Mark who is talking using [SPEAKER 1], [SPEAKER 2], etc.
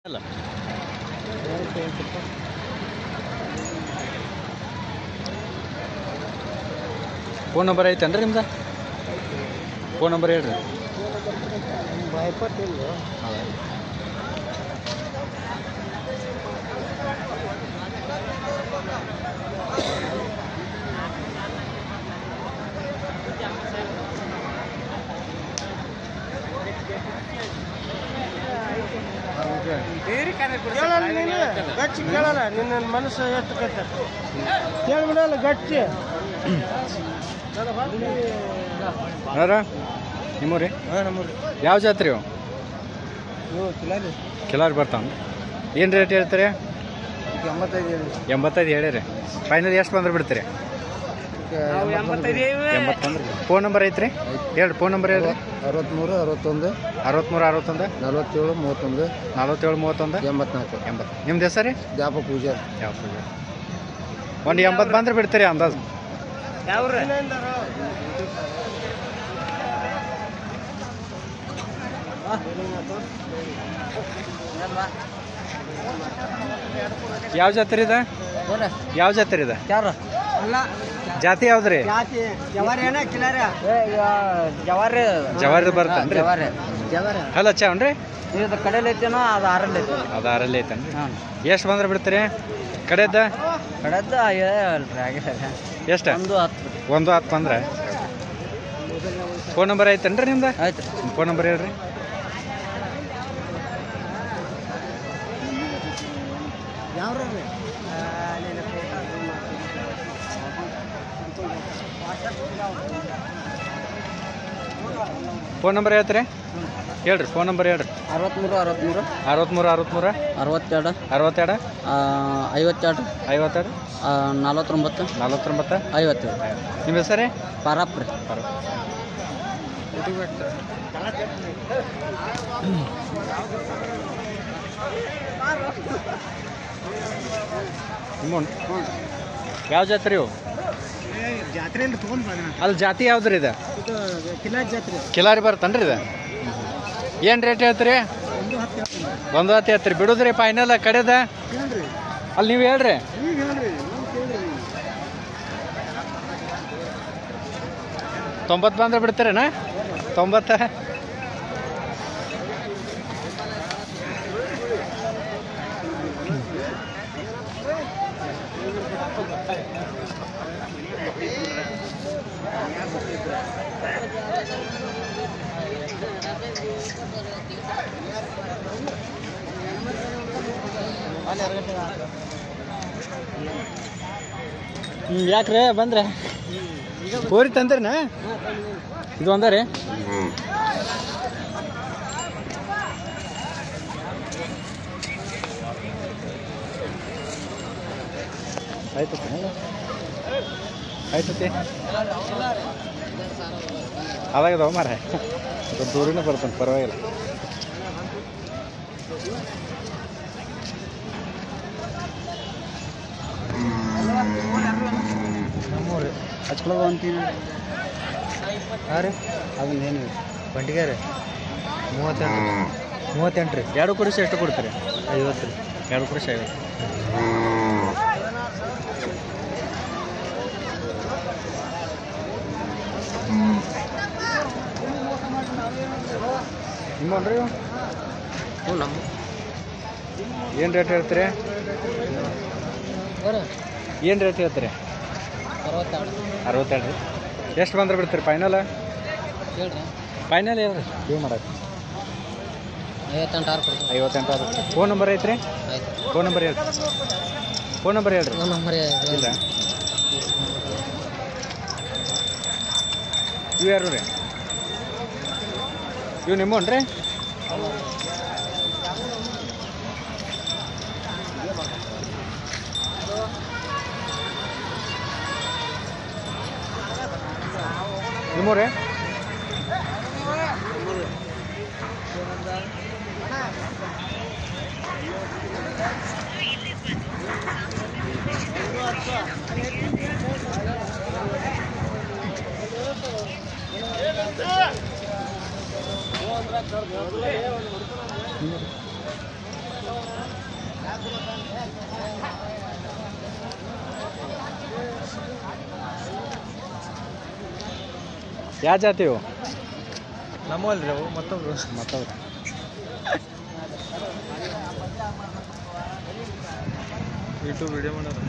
[SPEAKER 1] ಅಲ್ಲ phone number ಐತೇನ್ರಿ ನಿಮ್ದು? ಫೋನ್ ನಂಬರ್ ಹೇಳ್ರಿ.
[SPEAKER 2] ಗಚ್ಚಿ ಕೇಳಲ್ಲ ನಿನ್ನ ಮನಸ್ಸು ಎಷ್ಟು ಕಟ್ಟ ಕೇಳ್ಬಿಡಲ್ಲ ಗಚ್ಚಿ
[SPEAKER 1] ಯಾರ ನಿಮ್ಮೂರಿ?
[SPEAKER 2] ಹಾಂ ನಮ್ಮೂರಿ.
[SPEAKER 1] ಯಾವ ಜಾತ್ರೆ ಇವು?
[SPEAKER 2] ನೀವು
[SPEAKER 1] ಕಿಲಾರಿ ಬರ್ತಾವ. ಏನು ರೇಟ್ ಹೇಳ್ತೀರಿ? 85 ಹೇಳಿರಿ. ಫೈನಲ್ ಎಷ್ಟು ಬಂದ್ರೆ ಬಿಡ್ತೀರಿ? 80 ಬಂದ್ರೆ. ಫೋನ್ ನಂಬರ್ ಐತ್ರಿ? ಹೇಳ್ರಿ, ಫೋನ್ ನಂಬರ್ ಹೇಳ್ರಿ.
[SPEAKER 2] 63 61
[SPEAKER 1] 63 61
[SPEAKER 2] 47 31
[SPEAKER 1] 47 31
[SPEAKER 2] 84.
[SPEAKER 1] ನಿಮ್ದು ಹೆಸರು ರೀ?
[SPEAKER 2] ಜಾಪ ಪೂಜಾರಿ.
[SPEAKER 1] ಯಾವ ಪೂಜಾರಿ? ಒಂದು 80 ಬಂದ್ರೆ ಬಿಡ್ತೀರಿ ಅಂದಾಜು? ಯಾವ ಜಾತ್ರೆ ಇದೆ? ಯಾವ ಜಾತ್ರೆ ಇದೆ? ಜಾತಿ ಯಾವ್ದ್ರಿ? ಜವಾರಿ ಬರ್ತೇನ್ರಿ? ಅಲ್ಲ ಚಾವನ್ರಿ
[SPEAKER 2] ಕಡೆಯಲ್ಲಿ ಐತೇನೋ ಅದು 6 ಐತೆ.
[SPEAKER 1] ಅದು 6 ಐತೇನ್ರಿ? ಎಷ್ಟು ಬಂದ್ರೆ ಬಿಡ್ತೀರಿ ಕಡೆದ?
[SPEAKER 2] ಕಡೆದ
[SPEAKER 1] ಎಷ್ಟು? 1 10 ಬಂದ್ರೆ. ಫೋನ್ ನಂಬರ್ ಐತೇನ್ರಿ ನಿಮ್ದು?
[SPEAKER 2] ಆಯ್ತು.
[SPEAKER 1] ಫೋನ್ ನಂಬರ್ ಹೇಳ್ರಿ. ಫೋನ್ ನಂಬರ್ ಹೇಳ್ತೀರಿ? ಹೇಳ್ರಿ, ಫೋನ್ ನಂಬರ್ ಹೇಳ್ರಿ.
[SPEAKER 2] 63 63
[SPEAKER 1] 63 63
[SPEAKER 2] 62
[SPEAKER 1] 62
[SPEAKER 2] 52
[SPEAKER 1] 52
[SPEAKER 2] 49
[SPEAKER 1] 49
[SPEAKER 2] 57.
[SPEAKER 1] ನಿಮ್ಮ ಹೆಸರೇ?
[SPEAKER 2] ಪಾರಪ್ರಿ.
[SPEAKER 1] ಯಾವ ಜಾತ್ರೆ ಇವು?
[SPEAKER 2] ಜಾತ್ರೆಯಿಂದ ತೊಗೊಂಡು
[SPEAKER 1] ಅಲ್ಲಿ ಜಾತಿ ಯಾವ್ದ್ರಿ ಇದು?
[SPEAKER 2] ಕಿಲಾರಿ ಜಾತ್ರೆ.
[SPEAKER 1] ಕಿಲಾರಿ ಬರ್ತನ್ರಿ ಇದು? ಏನು ರೇಟ್ ಹೇಳ್ತೀರಿ? 1 10 ಹೇಳ್ತೀರಿ. ಬಿಡುದ್ರಿ ಫೈನಲ್ ಕಡೆದ? ಅಲ್ಲಿ ನೀವು ಹೇಳ್ರಿ. 90 ಬಂದ್ರೆ ಬಿಡ್ತೀರೇನ? 90? ಯಾಕ್ರೆ ಬಂದ್ರೆ ಹೋರಿ ತಂದ್ರಿನ? ಇದು ಒಂದ ರೀ? ಆಯ್ತತಿ ಆಯ್ತತಿ ಅದಾಗದವ ಮಾರ ದೂರಿನ ಬರ್ತಾನೆ, ಪರವಾಗಿಲ್ಲ.
[SPEAKER 2] ಹಚ್ಕೊಳ್ಳೋದು ಅಂತೀನಿ. ಹಾಂ ರೀ, ಅದನ್ನ ಏನು ಬಂಡಿಗೆ ರೀ 38 ರೀ.
[SPEAKER 1] 2 ಕುಡಿಸಿ ಎಷ್ಟು ಕೊಡ್ತೀರಿ?
[SPEAKER 2] 50 ರೀ.
[SPEAKER 1] 2 ಕುಡಿಸಿ 50. ನಿಮ್ಮನ್ರಿ?
[SPEAKER 2] ಹ್ಞೂ ನಮ್ಮ.
[SPEAKER 1] ಏನು ರೇಟ್ ಹೇಳ್ತೀರಿ? ಏನು ರೇಟ್ ಹೇಳ್ತೀರಿ? 62 ರೀ. ಎಷ್ಟು ಬಂದ್ರೆ ಬಿಡ್ತೀರಿ ಫೈನಲ್? ಫೈನಲ್ ಹೇಳ್ರಿ, ನೀವು ಮಾಡಕ್ಕೆ 58. ಫೋನ್ ನಂಬರ್ ಐತ್ರಿ? ಫೋನ್ ನಂಬರ್ ಹೇಳ್ರಿ. ಫೋನ್ ನಂಬರ್ ಹೇಳ್ರಿ. ಇಲ್ಲ ಇವು ಯಾರು ರೀ? ಇವು ನಿಮ್ಮನ್ರಿ? ನಿಮ್ಮೂರೇ? ಯಾವ ಜಾತಿ ಇವು?
[SPEAKER 2] ನಮ್ಮಲ್ರಿ ಅವು ಮತ್ತೊಬ್ರು
[SPEAKER 1] ಮತ್ತವ್ರು
[SPEAKER 2] ಯೂಟ್ಯೂಬ್ ವಿಡಿಯೋ ಮಾಡೋದು.